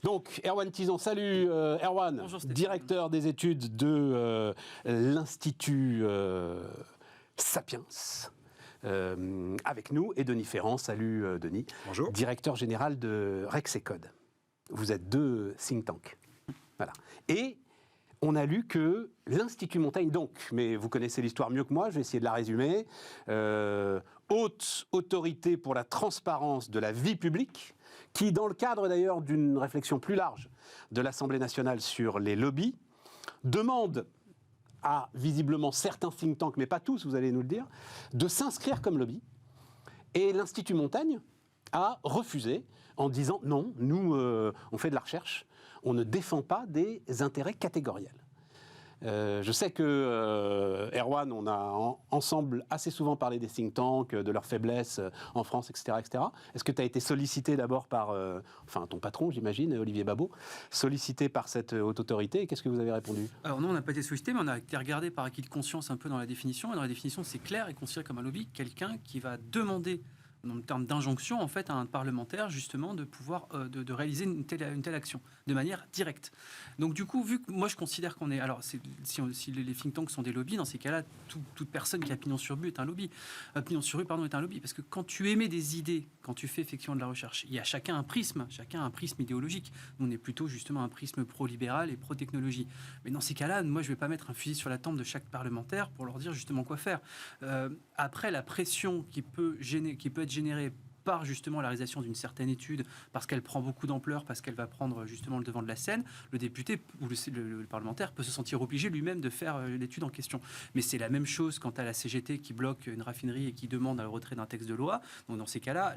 Donc, Erwan Tison, salut Erwan, Bonjour Stéphane. Directeur des études de l'Institut Sapiens, avec nous, et Denis Ferrand, salut Denis. Bonjour. Directeur général de Rexecode. Vous êtes deux think tanks. Voilà. Et on a lu que l'Institut Montaigne, donc, mais vous connaissez l'histoire mieux que moi, je vais essayer de la résumer, haute autorité pour la transparence de la vie publique, qui, dans le cadre d'ailleurs d'une réflexion plus large de l'Assemblée nationale sur les lobbies, demande à visiblement certains think tanks, mais pas tous, vous allez nous le dire, de s'inscrire comme lobby. Et l'Institut Montaigne a refusé en disant non, nous, on fait de la recherche, on ne défend pas des intérêts catégoriels. Je sais que, Erwan, on a ensemble assez souvent parlé des think tanks, de leurs faiblesses en France, etc. etc. Est-ce que tu as été sollicité d'abord par, ton patron, j'imagine, Olivier Babot, sollicité par cette haute autorité, et qu'est-ce que vous avez répondu? Alors non, on n'a pas été sollicité, mais on a été regardé par acquis de conscience un peu dans la définition. Et dans la définition, c'est clair et considéré comme un lobby, quelqu'un qui va demander, en termes d'injonction, en fait, à un parlementaire, justement, de pouvoir de réaliser une telle action, de manière directe. Donc, du coup, vu que moi, je considère qu'on est... Alors, si les think tanks sont des lobbies, dans ces cas-là, toute personne qui a pignon sur rue est un lobby. Pignon sur rue, pardon, est un lobby. Parce que quand tu émets des idées, quand tu fais effectivement de la recherche, il y a chacun un prisme idéologique. Nous, on est plutôt, justement, un prisme pro-libéral et pro-technologie. Mais dans ces cas-là, moi, je ne vais pas mettre un fusil sur la tempe de chaque parlementaire pour leur dire, justement, quoi faire. Après, la pression qui peut être générée par justement la réalisation d'une certaine étude, parce qu'elle prend beaucoup d'ampleur, parce qu'elle va prendre justement le devant de la scène, le député ou le parlementaire peut se sentir obligé lui-même de faire l'étude en question. Mais c'est la même chose quand à la CGT qui bloque une raffinerie et qui demande le retrait d'un texte de loi. Donc dans ces cas-là,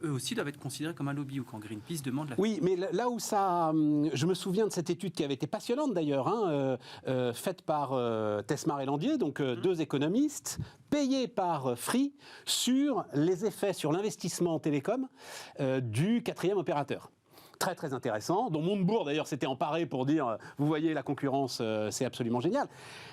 eux aussi doivent être considérés comme un lobby, ou quand Greenpeace demande la... Oui, mais là où ça... Je me souviens de cette étude qui avait été passionnante d'ailleurs, faite par Tesmar et Landier, donc deux économistes, payés par Free, sur les effets sur l'investissement en télécom du quatrième opérateur. Très très intéressant, dont Montebourg d'ailleurs s'était emparé pour dire vous voyez la concurrence c'est absolument génial.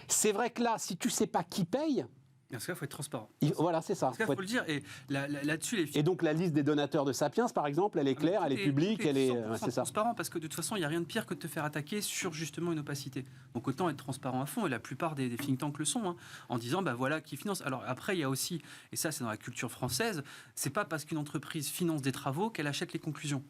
C'est vrai que là si tu sais pas qui paye, parce qu'il faut être transparent. Voilà, c'est ça. Il faut le dire. Et là-dessus, et donc la liste des donateurs de Sapiens, par exemple, elle est claire, elle est publique, elle est c'est transparent, parce que de toute façon, il n'y a rien de pire que de te faire attaquer sur justement une opacité. Donc autant être transparent à fond, et la plupart des think tanks le sont, en disant bah voilà qui finance. Alors après, il y a aussi, et ça c'est dans la culture française, c'est pas parce qu'une entreprise finance des travaux qu'elle achète les conclusions.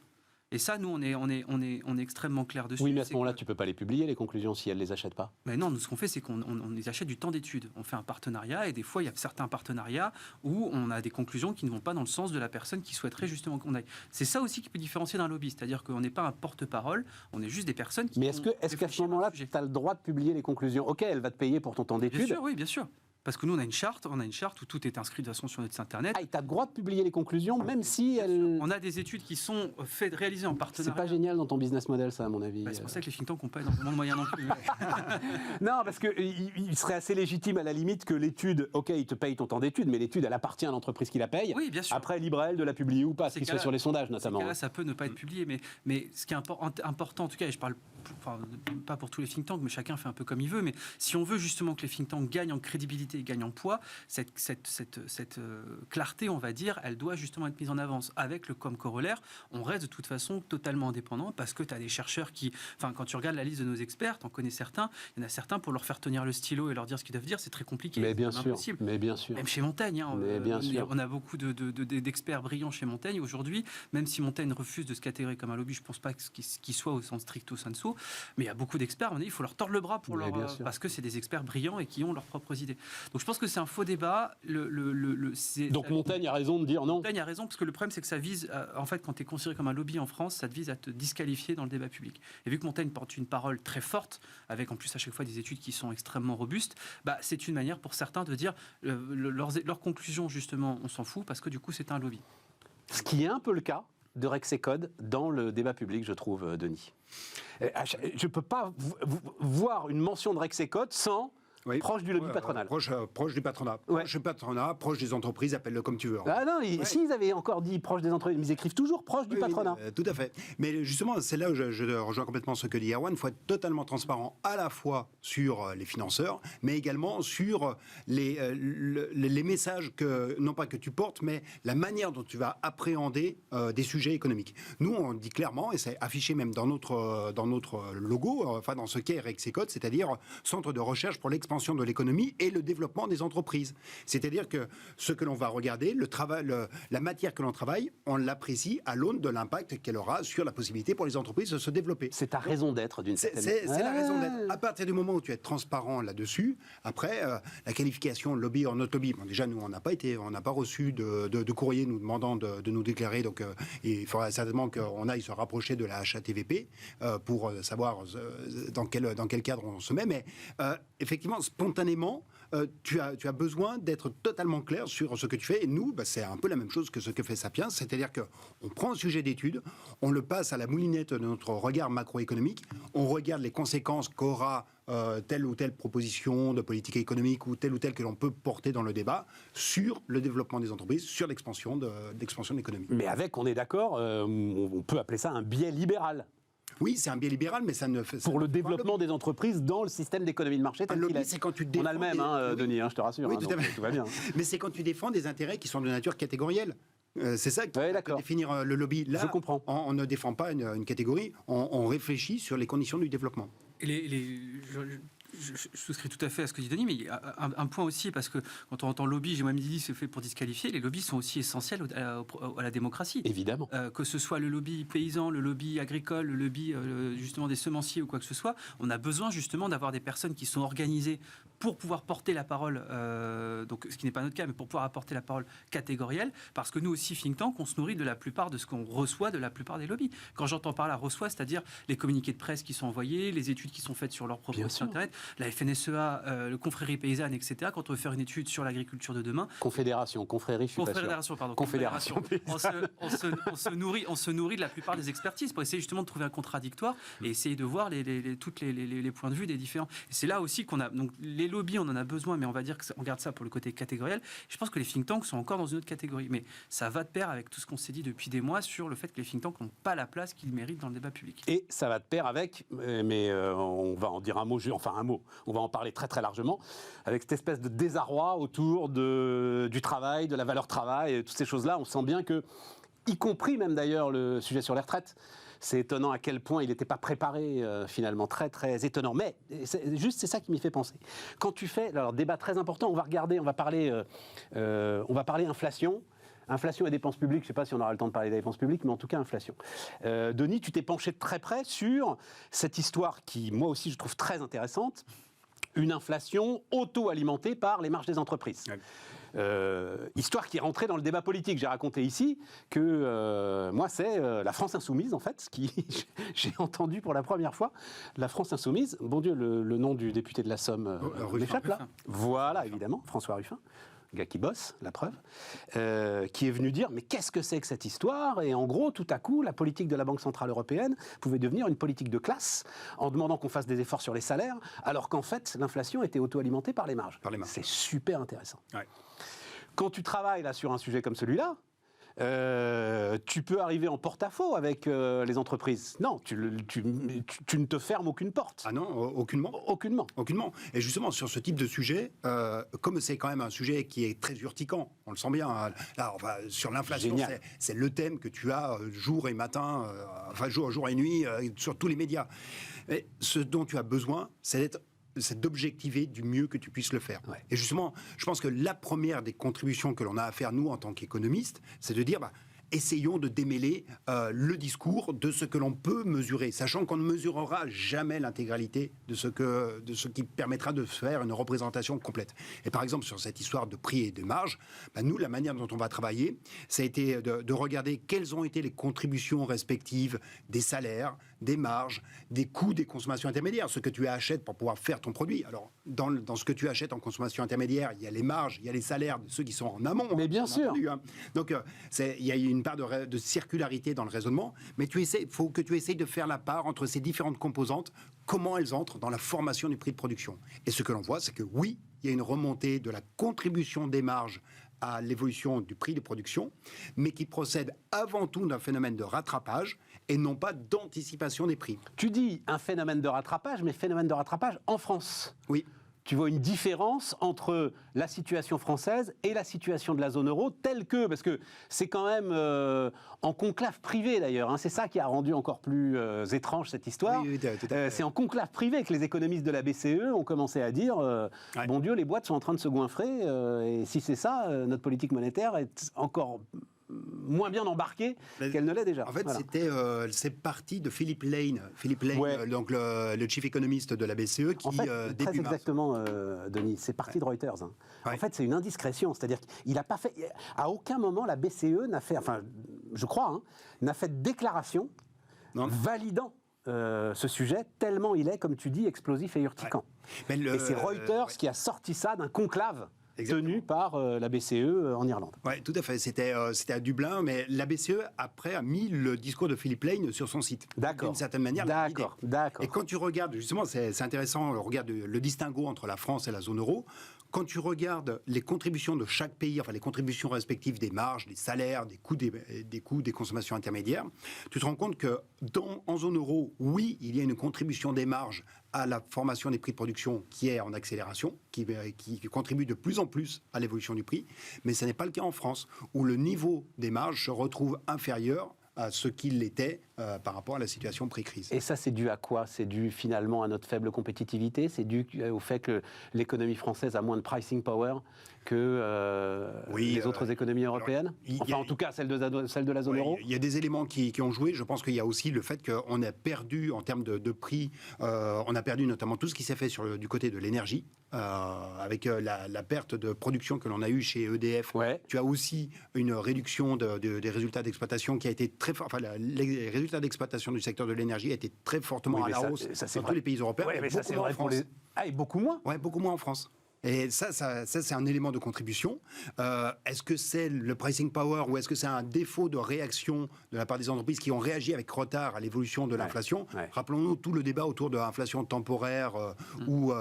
Et ça, nous, on est extrêmement clair dessus. Oui, mais à ce moment-là, tu ne peux pas les publier, les conclusions, si elles ne les achètent pas. Mais non, nous, ce qu'on fait, c'est qu'on les achète du temps d'étude. On fait un partenariat, et des fois, il y a certains partenariats où on a des conclusions qui ne vont pas dans le sens de la personne qui souhaiterait justement qu'on aille. C'est ça aussi qui peut différencier d'un lobby, c'est-à-dire qu'on n'est pas un porte-parole, on est juste des personnes qui... Mais est-ce qu'à ce moment-là, tu as le droit de publier les conclusions? Ok, elle va te payer pour ton temps d'étude. Bien sûr, oui, bien sûr. Parce que nous, on a une charte où tout est inscrit de toute façon sur notre site internet. Ah, et tu as le droit de publier les conclusions, même si elles... On a des études qui sont réalisées en partenariat. C'est pas génial dans ton business model, ça, à mon avis. C'est pour ça que les think tanks n'ont pas énormément de moyens non plus. Non, parce qu'il serait assez légitime, à la limite, que l'étude, ok, il te paye ton temps d'étude, mais l'étude, elle appartient à l'entreprise qui la paye. Oui, bien sûr. Après, libre à elle de la publier ou pas, ce qui se fait sur les sondages, notamment. Là, ça peut ne pas être publié, mais ce qui est important, en tout cas, et je parle pas pour tous les think tanks, mais chacun fait un peu comme il veut, mais si on veut justement que les think tanks gagnent en crédibilité et gagnent en poids, cette clarté, on va dire, elle doit justement être mise en avance. Avec le comme corollaire, on reste de toute façon totalement indépendant, parce que tu as des chercheurs qui... Enfin, quand tu regardes la liste de nos experts, tu en connais certains, il y en a certains, pour leur faire tenir le stylo et leur dire ce qu'ils doivent dire, c'est très compliqué. Mais bien sûr, mais bien sûr. Même chez Montaigne, on a beaucoup d'experts brillants chez Montaigne aujourd'hui, même si Montaigne refuse de se catégoriser comme un lobby, je pense pas qu'il soit au sens stricto sensu, mais il y a beaucoup d'experts, il faut leur tordre le bras pour parce que c'est des experts brillants et qui ont leurs propres idées. Donc je pense que c'est un faux débat. Donc Montaigne a raison de dire non. Montaigne a raison, parce que le problème, c'est que ça vise, en fait, quand tu es considéré comme un lobby en France, ça te vise à te disqualifier dans le débat public. Et vu que Montaigne porte une parole très forte, avec en plus à chaque fois des études qui sont extrêmement robustes, c'est une manière pour certains de dire leurs conclusions, justement, on s'en fout, parce que du coup, c'est un lobby. Ce qui est un peu le cas de Rexecode dans le débat public, je trouve, Denis. Je ne peux pas voir une mention de Rexecode sans Oui. proche du lobby patronal. Proche du patronat. Ouais. Proche du patronat, proche des entreprises, appelle-le comme tu veux. Ah non, s'ils avaient encore dit proche des entreprises, mais ils écrivent toujours proche du patronat. Tout à fait. Mais justement, c'est là où je rejoins complètement ce que dit Erwan. Il faut être totalement transparent à la fois sur les financeurs, mais également sur les messages non pas que tu portes, mais la manière dont tu vas appréhender des sujets économiques. Nous, on dit clairement, et c'est affiché même dans notre logo, enfin dans ce qu'est Rexecode, c'est-à-dire Centre de recherche pour l'expansion de l'économie et le développement des entreprises. C'est-à-dire que ce que l'on va regarder, la matière que l'on travaille, on l'apprécie à l'aune de l'impact qu'elle aura sur la possibilité pour les entreprises de se développer. C'est ta raison d'être d'une certaine manière. C'est la raison d'être. À partir du moment où tu es transparent là-dessus, après, la qualification lobby or not lobby, bon, déjà nous on n'a pas reçu de courrier nous demandant de nous déclarer, donc il faudra certainement qu'on aille se rapprocher de la HATVP pour savoir dans quel cadre on se met, mais effectivement, spontanément, tu as besoin d'être totalement clair sur ce que tu fais. Et nous, c'est un peu la même chose que ce que fait Sapiens, c'est-à-dire qu'on prend un sujet d'étude, on le passe à la moulinette de notre regard macroéconomique, on regarde les conséquences qu'aura telle ou telle proposition de politique économique ou telle que l'on peut porter dans le débat sur le développement des entreprises, sur l'expansion de l'économie. Mais on est d'accord, on peut appeler ça un biais libéral. Oui, c'est un biais libéral, mais ça ne fait... Pour le développement des entreprises dans le système d'économie de marché tel qu'il est. C'est quand tu défends on a le même, Denis, je te rassure. Oui, tout va bien. Mais c'est quand tu défends des intérêts qui sont de nature catégorielle. C'est ça que peut définir le lobby. Là, je comprends. On ne défend pas une catégorie, on réfléchit sur les conditions du développement. Je souscris tout à fait à ce que dit Denis, mais il y a un point aussi, parce que quand on entend lobby, j'ai même dit c'est fait pour disqualifier, les lobbies sont aussi essentiels à la démocratie. Évidemment. Que ce soit le lobby paysan, le lobby agricole, le lobby justement des semenciers ou quoi que ce soit, on a besoin justement d'avoir des personnes qui sont organisées pour pouvoir porter la parole, donc ce qui n'est pas notre cas, mais pour pouvoir apporter la parole catégorielle, parce que nous aussi, think tank, on se nourrit de la plupart de ce qu'on reçoit de la plupart des lobbies. Quand j'entends par là reçoit, c'est-à-dire les communiqués de presse qui sont envoyés, les études qui sont faites sur leur propre site internet, la FNSEA, le Confrérie Paysanne, etc. Quand on veut faire une étude sur l'agriculture de demain... Confrérie, je suis pas sûr. Confédération. On se nourrit de la plupart des expertises pour essayer justement de trouver un contradictoire et essayer de voir tous les points de vue des différents. Et c'est là aussi qu'on a... Donc les lobbies, on en a besoin, mais on va dire qu'on garde ça pour le côté catégoriel. Je pense que les think tanks sont encore dans une autre catégorie. Mais ça va de pair avec tout ce qu'on s'est dit depuis des mois sur le fait que les think tanks n'ont pas la place qu'ils méritent dans le débat public. Et ça va de pair avec, mais on va en dire un mot, on va en parler très très largement, avec cette espèce de désarroi autour du travail, de la valeur travail, toutes ces choses-là. On sent bien que, y compris même d'ailleurs le sujet sur les retraites, c'est étonnant à quel point il n'était pas préparé finalement, très très étonnant. Mais c'est ça qui m'y fait penser. Quand tu fais, alors débat très important, on va parler inflation. Inflation et dépenses publiques, je ne sais pas si on aura le temps de parler des dépenses publiques, mais en tout cas inflation. Denis, tu t'es penché de très près sur cette histoire qui, moi aussi, je trouve très intéressante, une inflation auto-alimentée par les marges des entreprises. Ouais. Histoire qui est rentrée dans le débat politique. J'ai raconté ici que moi, c'est la France Insoumise, en fait, j'ai entendu pour la première fois. La France Insoumise, bon Dieu, le nom du député de la Somme m'échappe là. Voilà, évidemment, François Ruffin. Gars qui bosse, la preuve, qui est venu dire mais qu'est-ce que c'est que cette histoire? Et en gros, tout à coup, la politique de la Banque Centrale Européenne pouvait devenir une politique de classe en demandant qu'on fasse des efforts sur les salaires, alors qu'en fait, l'inflation était auto-alimentée par les marges. C'est super intéressant. Ouais. Quand tu travailles là sur un sujet comme celui-là, tu peux arriver en porte-à-faux avec les entreprises. Non, tu ne te fermes aucune porte. Ah non, aucunement. Aucunement. Et justement, sur ce type de sujet, comme c'est quand même un sujet qui est très urticant, on le sent bien, là, enfin, sur l'inflation, c'est le thème que tu as jour et matin, jour et nuit, sur tous les médias. Et ce dont tu as besoin, c'est d'objectiver du mieux que tu puisses le faire. Ouais. Et justement, je pense que la première des contributions que l'on a à faire, nous, en tant qu'économistes, c'est de dire, essayons de démêler le discours de ce que l'on peut mesurer, sachant qu'on ne mesurera jamais l'intégralité de ce qui permettra de faire une représentation complète. Et par exemple, sur cette histoire de prix et de marge, nous, la manière dont on va travailler, ça a été de regarder quelles ont été les contributions respectives des salaires, des marges, des coûts des consommations intermédiaires, ce que tu achètes pour pouvoir faire ton produit. Alors, dans ce que tu achètes en consommation intermédiaire, il y a les marges, il y a les salaires de ceux qui sont en amont. Mais bien sûr. Donc, il y a une une part de circularité dans le raisonnement, mais il faut que tu essayes de faire la part entre ces différentes composantes, comment elles entrent dans la formation du prix de production. Et ce que l'on voit, c'est que oui, il y a une remontée de la contribution des marges à l'évolution du prix de production, mais qui procède avant tout d'un phénomène de rattrapage et non pas d'anticipation des prix. Tu dis un phénomène de rattrapage, mais phénomène de rattrapage en France. Oui. Tu vois une différence entre la situation française et la situation de la zone euro, telle que, parce que c'est quand même en conclave privé d'ailleurs, hein, c'est ça qui a rendu encore plus étrange cette histoire. Oui, tout à fait. C'est en conclave privé que les économistes de la BCE ont commencé à dire bon Dieu, les boîtes sont en train de se goinfrer, et si c'est ça, notre politique monétaire est encore moins bien embarquée qu'elle ne l'est déjà. En fait, voilà. c'est parti de Philippe Lane, Ouais. donc le chief économiste de la BCE, qui En fait, début très mars. exactement, Denis, c'est parti de Reuters. Hein. Ouais. En fait, c'est une indiscrétion, c'est-à-dire qu'il n'a pas fait, à aucun moment la BCE n'a fait, enfin, je crois, hein, n'a fait de déclaration Non. validant ce sujet, tellement il est, comme tu dis, explosif et urticant. Mais Et c'est Reuters qui a sorti ça d'un conclave tenu par la BCE en Irlande. Oui, tout à fait. C'était à Dublin, mais la BCE, après, a mis le discours de Philippe Lane sur son site. D'accord. D'une certaine manière. D'accord. Et quand tu regardes, justement, c'est intéressant, on regarde le distinguo entre la France et la zone euro. Quand tu regardes les contributions de chaque pays, enfin les contributions respectives des marges, des salaires, des coûts des consommations intermédiaires, tu te rends compte que en zone euro, oui, il y a une contribution des marges à la formation des prix de production qui est en accélération, qui contribue de plus en plus à l'évolution du prix, mais ce n'est pas le cas en France, où le niveau des marges se retrouve inférieur à ce qu'il était par rapport à la situation pré-crise. Et ça, c'est dû à quoi? C'est dû finalement à notre faible compétitivité? C'est dû au fait que l'économie française a moins de pricing power que les autres économies européennes? Enfin, en tout cas, celle de la zone euro? Il y a des éléments qui ont joué. Je pense qu'il y a aussi le fait qu'on a perdu en termes de prix, on a perdu notamment tout ce qui s'est fait du côté de l'énergie, avec la perte de production que l'on a eue chez EDF. Ouais. Tu as aussi une réduction des résultats d'exploitation qui a été très forte. Enfin, les résultats d'exploitation du secteur de l'énergie a été très fortement à la hausse dans tous les pays européens. Oui, mais ça, c'est vrai pour les... Ah, et beaucoup moins? Oui, beaucoup moins en France. Et ça c'est un élément de contribution. Est-ce que c'est le pricing power ou est-ce que c'est un défaut de réaction de la part des entreprises qui ont réagi avec retard à l'évolution de l'inflation? Rappelons-nous tout le débat autour de l'inflation temporaire ou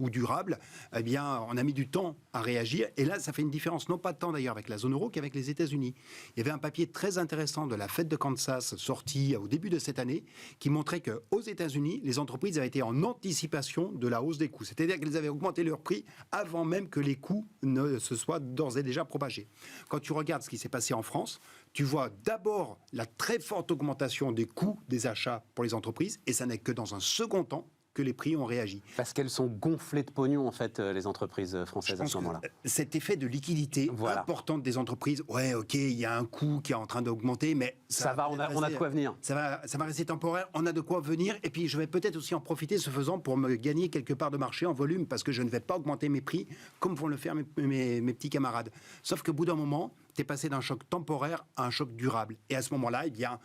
durable. Eh bien, on a mis du temps à réagir. Et là, ça fait une différence, non pas tant d'ailleurs avec la zone euro qu'avec les États-Unis. Il y avait un papier très intéressant de la Fed de Kansas sorti au début de cette année qui montrait qu'aux États-Unis, les entreprises avaient été en anticipation de la hausse des coûts. C'est-à-dire qu'elles avaient augmenté leurs prix avant même que les coûts ne se soient d'ores et déjà propagés. Quand tu regardes ce qui s'est passé en France, tu vois d'abord la très forte augmentation des coûts des achats pour les entreprises, et ça n'est que dans un second temps que les prix ont réagi. Parce qu'elles sont gonflées de pognon, en fait, les entreprises françaises à ce moment-là. Cet effet de liquidité importante des entreprises, ouais, ok, il y a un coût qui est en train d'augmenter, mais ça va, on a de quoi venir. Ça va rester temporaire, on a de quoi venir, et puis je vais peut-être aussi en profiter, ce faisant, pour me gagner quelque part de marché en volume, parce que je ne vais pas augmenter mes prix comme vont le faire mes petits camarades. Sauf qu'au bout d'un moment, tu es passé d'un choc temporaire à un choc durable. Et à ce moment-là, eh bien,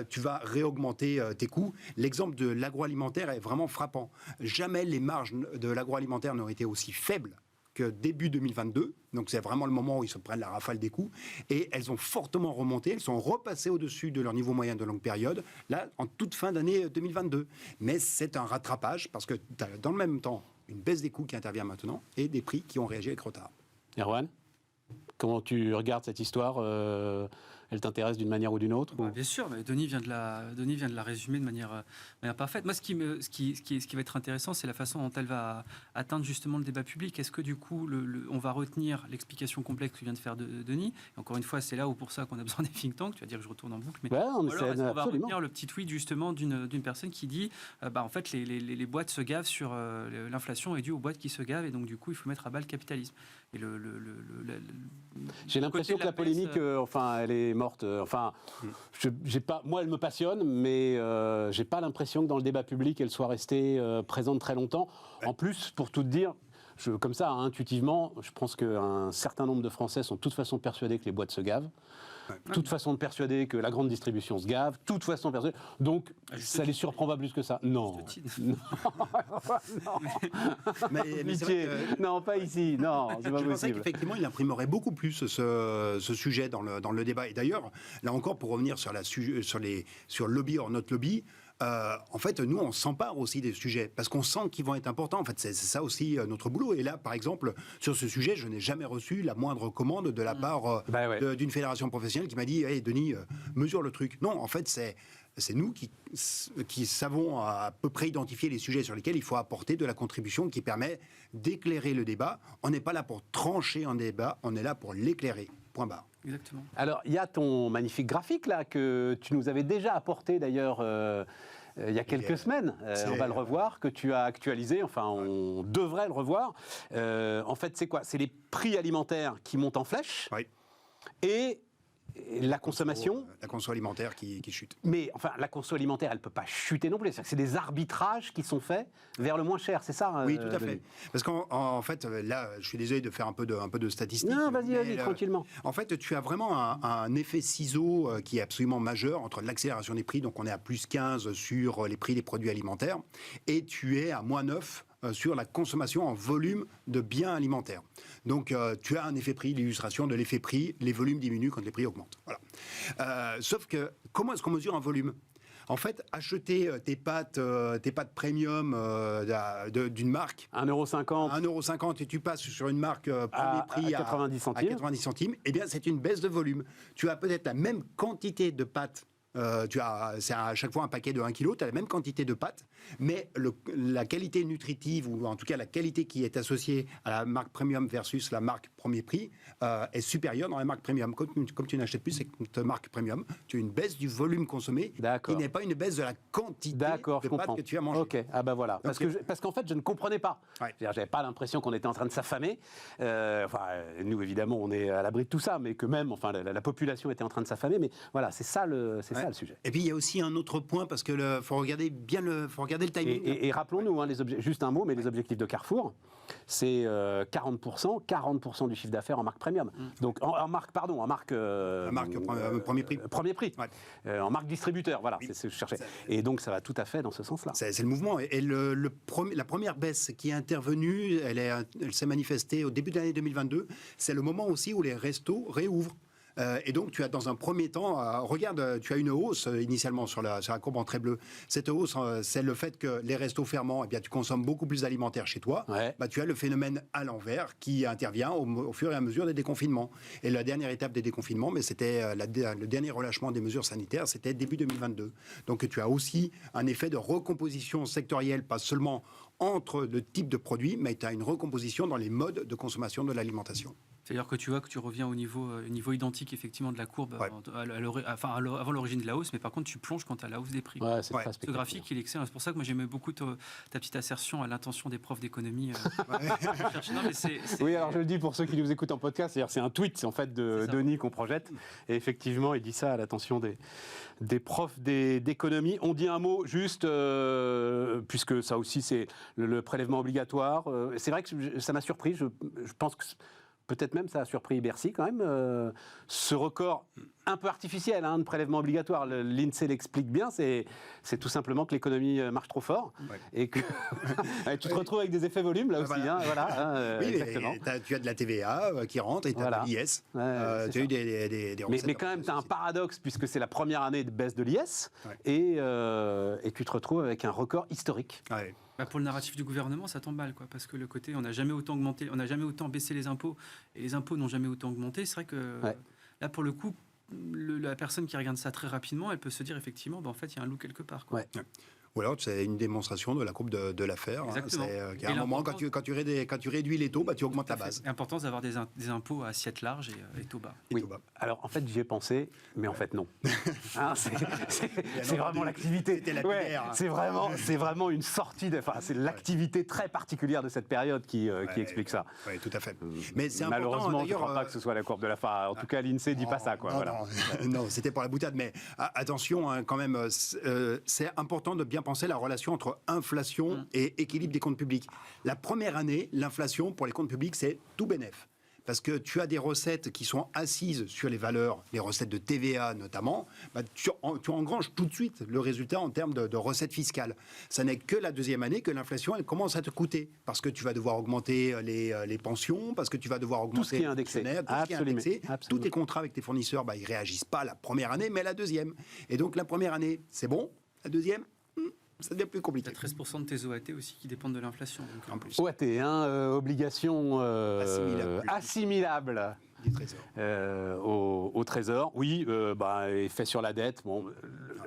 tu vas réaugmenter tes coûts. L'exemple de l'agroalimentaire est vraiment frappant. Jamais les marges de l'agroalimentaire n'ont été aussi faibles que début 2022. Donc c'est vraiment le moment où ils se prennent la rafale des coûts. Et elles ont fortement remonté. Elles sont repassées au-dessus de leur niveau moyen de longue période, là, en toute fin d'année 2022. Mais c'est un rattrapage parce que tu as dans le même temps une baisse des coûts qui intervient maintenant et des prix qui ont réagi avec retard. Erwan, comment tu regardes cette histoire? Elle t'intéresse d'une manière ou d'une autre? Bien sûr, mais Denis vient de la résumer de manière parfaite. Moi, ce qui va être intéressant, c'est la façon dont elle va atteindre justement le débat public. Est-ce que du coup, on va retenir l'explication complexe que vient de faire Denis? Et encore une fois, c'est là où pour ça qu'on a besoin des think tanks. Tu vas dire que je retourne en boucle, mais alors, est-ce qu'on va retenir le petit tweet justement d'une personne qui dit, en fait, les boîtes se gavent sur l'inflation est due aux boîtes qui se gavent, et donc du coup, il faut mettre à bas le capitalisme. Et j'ai l'impression que la polémique, elle est morte. Moi, elle me passionne, mais j'ai pas l'impression que dans le débat public, elle soit restée présente très longtemps. En plus, pour tout te dire, comme ça, intuitivement, je pense qu'un certain nombre de Français sont de toute façon persuadés que les boîtes se gavent. Toute façon de persuader que la grande distribution se gave, toute façon de persuader. Donc, ça les surprend pas plus que ça. Non. Non. Mais non, pas ici. Non, c'est pas je pensais possible. qu'effectivement, il imprimerait beaucoup plus ce sujet dans le débat. Et d'ailleurs, là encore, pour revenir sur lobby or not lobby, en fait, nous, on s'empare aussi des sujets parce qu'on sent qu'ils vont être importants. En fait, c'est ça aussi notre boulot. Et là, par exemple, sur ce sujet, je n'ai jamais reçu la moindre commande de la part d'une fédération professionnelle qui m'a dit hey, Denis, mesure le truc. Non, en fait, c'est nous qui savons à peu près identifier les sujets sur lesquels il faut apporter de la contribution qui permet d'éclairer le débat. On n'est pas là pour trancher un débat, on est là pour l'éclairer. Point barre. Exactement. Alors, il y a ton magnifique graphique là que tu nous avais déjà apporté d'ailleurs il y a quelques semaines. On va le revoir, que tu as actualisé. Enfin, on devrait le revoir. En fait, c'est quoi? C'est les prix alimentaires qui montent en flèche et la consommation. La conso alimentaire qui chute. Mais enfin, la conso alimentaire, elle ne peut pas chuter non plus. C'est des arbitrages qui sont faits vers le moins cher, c'est ça? Oui, tout à fait. Parce qu'en fait, là, je suis désolé de faire un peu de statistiques. Non, vas-y, tranquillement. En fait, tu as vraiment un effet ciseau qui est absolument majeur entre l'accélération des prix, donc on est à plus 15 sur les prix des produits alimentaires, et tu es à moins 9 sur la consommation en volume de biens alimentaires. Donc, tu as un effet prix, l'illustration de l'effet prix, les volumes diminuent quand les prix augmentent. Voilà. Sauf que, comment est-ce qu'on mesure un volume ? En fait, acheter tes pâtes premium d'une marque... 1,50 €. 1,50 € et tu passes sur une marque premier prix à 90 centimes. À 90 centimes, eh bien, c'est une baisse de volume. Tu as peut-être la même quantité de pâtes. C'est à chaque fois un paquet de 1 kg, tu as la même quantité de pâtes, mais la qualité nutritive, ou en tout cas la qualité qui est associée à la marque premium versus la marque premier prix, est supérieure dans la marque premium. Comme tu n'achètes plus cette marque premium, tu as une baisse du volume consommé, qui n'est pas une baisse de la quantité de pâtes que tu as mangé. Ok, ah ben voilà. Parce qu'en fait, je ne comprenais pas. J'avais pas l'impression qu'on était en train de s'affamer. Nous, évidemment, on est à l'abri de tout ça, mais que même, la population était en train de s'affamer. Mais voilà, c'est ça le sujet. Et puis il y a aussi un autre point parce que faut regarder le timing. Et rappelons-nous, juste un mot, mais les objectifs de Carrefour, c'est 40% du chiffre d'affaires en marque premium. Donc en marque premier prix. Premier prix. En marque distributeur, voilà, c'est ce que je cherchais. Et donc ça va tout à fait dans ce sens-là. C'est le mouvement. Et la première baisse qui est intervenue, elle s'est manifestée au début de l'année 2022. C'est le moment aussi où les restos réouvrent. Et donc, tu as dans un premier temps, regarde, tu as une hausse initialement sur la courbe en trait bleu. Cette hausse, c'est le fait que les restos fermant, eh bien, tu consommes beaucoup plus d'alimentaire chez toi. Bah, tu as le phénomène à l'envers qui intervient au fur et à mesure des déconfinements. Et la dernière étape des déconfinements, mais c'était le dernier relâchement des mesures sanitaires, c'était début 2022. Donc, tu as aussi un effet de recomposition sectorielle, pas seulement entre le type de produit, mais tu as une recomposition dans les modes de consommation de l'alimentation. C'est-à-dire que tu vois que tu reviens au niveau identique effectivement de la courbe avant l'origine de la hausse, mais par contre tu plonges quand tu as la hausse des prix. Ce graphique, il est excellent. C'est pour ça que moi j'aimais beaucoup ta petite assertion à l'intention des profs d'économie. Oui, alors je le dis pour ceux qui nous écoutent en podcast, c'est un tweet en fait de Denis qu'on projette. Et effectivement, il dit ça à l'attention des profs d'économie. On dit un mot juste, puisque ça aussi c'est le prélèvement obligatoire. C'est vrai que ça m'a surpris. Je pense que peut-être même ça a surpris Bercy quand même. Ce record un peu artificiel de prélèvement obligatoire, l'INSEE l'explique bien, c'est tout simplement que l'économie marche trop fort et que tu te retrouves avec des effets volume là aussi. Exactement. Tu as de la TVA qui rentre et tu as de l'IS. Tu as eu des mais quand même, tu as un paradoxe puisque c'est la première année de baisse de l'IS et tu te retrouves avec un record historique. Pour le narratif du gouvernement, ça tombe mal, parce que le côté, on n'a jamais autant augmenté, on n'a jamais autant baissé les impôts, et les impôts n'ont jamais autant augmenté. C'est vrai que là, pour le coup, la personne qui regarde ça très rapidement, elle peut se dire effectivement, en fait, il y a un loup quelque part. Ou alors, c'est une démonstration de la courbe de l'affaire. C'est qu'à un moment, quand tu réduis les taux, tu augmentes la base. L'importance d'avoir des impôts à assiette large et taux bas. Oui. Alors, en fait, j'y ai pensé, mais en fait, non. C'est vraiment l'activité. C'est vraiment une sortie. C'est l'activité très particulière de cette période qui explique ça. Oui, tout à fait. Mais c'est malheureusement, je ne crois pas que ce soit la courbe de la fin. En tout cas, l'INSEE ne dit pas ça. Non, c'était pour la boutade. Mais attention, quand même, c'est important de bien bien penser la relation entre inflation et équilibre des comptes publics. La première année, l'inflation pour les comptes publics, c'est tout bénef. Parce que tu as des recettes qui sont assises sur les valeurs, les recettes de TVA notamment, tu engranges tout de suite le résultat en termes de recettes fiscales. Ça n'est que la deuxième année que l'inflation, elle commence à te coûter. Parce que tu vas devoir augmenter les pensions, parce que tu vas devoir augmenter tout ce qui est indexé. Tous tes contrats avec tes fournisseurs, ils ne réagissent pas la première année, mais la deuxième. Et donc la première année, c'est bon. La deuxième, ça devient plus compliqué. Tu as 13% de tes OAT aussi qui dépendent de l'inflation. En plus. OAT, obligation assimilable Du Trésor. Au Trésor. Oui, effet sur la dette. Bon,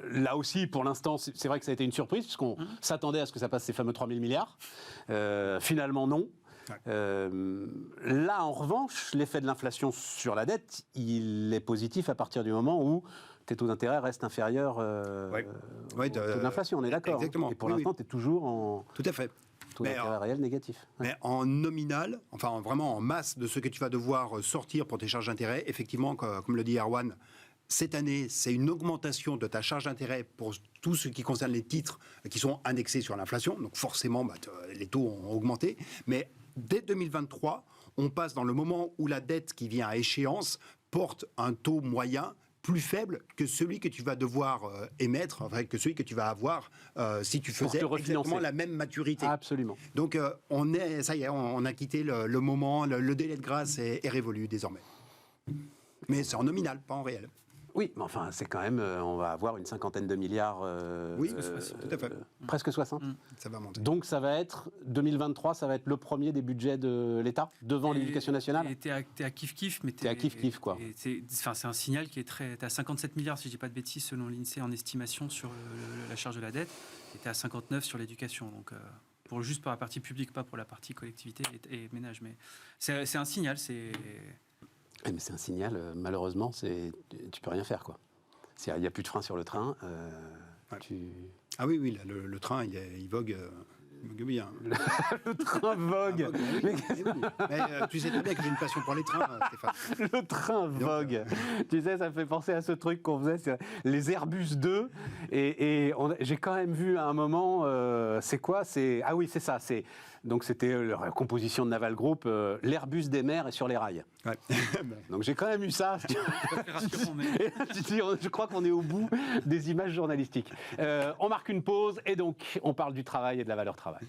là aussi, pour l'instant, c'est vrai que ça a été une surprise, puisqu'on s'attendait à ce que ça passe ces fameux 3 000 milliards. Finalement, non. Là, en revanche, l'effet de l'inflation sur la dette, il est positif à partir du moment où tes taux d'intérêt restent inférieurs au taux de l'inflation, on est d'accord. Exactement. Et pour l'instant, tu es toujours en tout à fait. Taux d'intérêt réel négatif. Mais en nominal, enfin vraiment en masse de ce que tu vas devoir sortir pour tes charges d'intérêt, effectivement, comme le dit Erwan, cette année, c'est une augmentation de ta charge d'intérêt pour tout ce qui concerne les titres qui sont indexés sur l'inflation. Donc forcément, les taux ont augmenté. Mais dès 2023, on passe dans le moment où la dette qui vient à échéance porte un taux moyen plus faible que celui que tu vas devoir émettre, que celui que tu vas avoir si tu faisais exactement la même maturité. Absolument. Donc ça y est, on a quitté le moment, le délai de grâce est révolu désormais. Mais c'est en nominal, pas en réel. Oui, mais enfin, c'est quand même, on va avoir une 50aine de milliards. Oui, tout à fait. Presque 60. Ça va monter. Donc ça va être, 2023, ça va être le premier des budgets de l'État, devant l'éducation nationale. T'es à kiff-kiff, mais t'es à kiff-kiff, quoi. C'est un signal qui est très... T'es à 57 milliards, si je dis pas de bêtises, selon l'INSEE, en estimation sur la charge de la dette, et t'es à 59 sur l'éducation. Donc, juste pour la partie publique, pas pour la partie collectivité et ménage. Mais c'est un signal, c'est... Mais c'est un signal, malheureusement, tu peux rien faire, quoi. Il n'y a plus de frein sur le train. Ah oui, le train, il vogue bien. Le train vogue. Mais tu sais très bien que j'ai une passion pour les trains, Stéphane. Le train vogue. Tu sais, ça me fait penser à ce truc qu'on faisait, c'est les Airbus 2. J'ai quand même vu à un moment, c'est quoi ? Ah oui, c'est ça. Donc c'était la composition de Naval Group, l'Airbus des mers et sur les rails. Ouais. Donc j'ai quand même eu ça. Je crois qu'on est au bout des images journalistiques. On marque une pause et donc on parle du travail et de la valeur travail.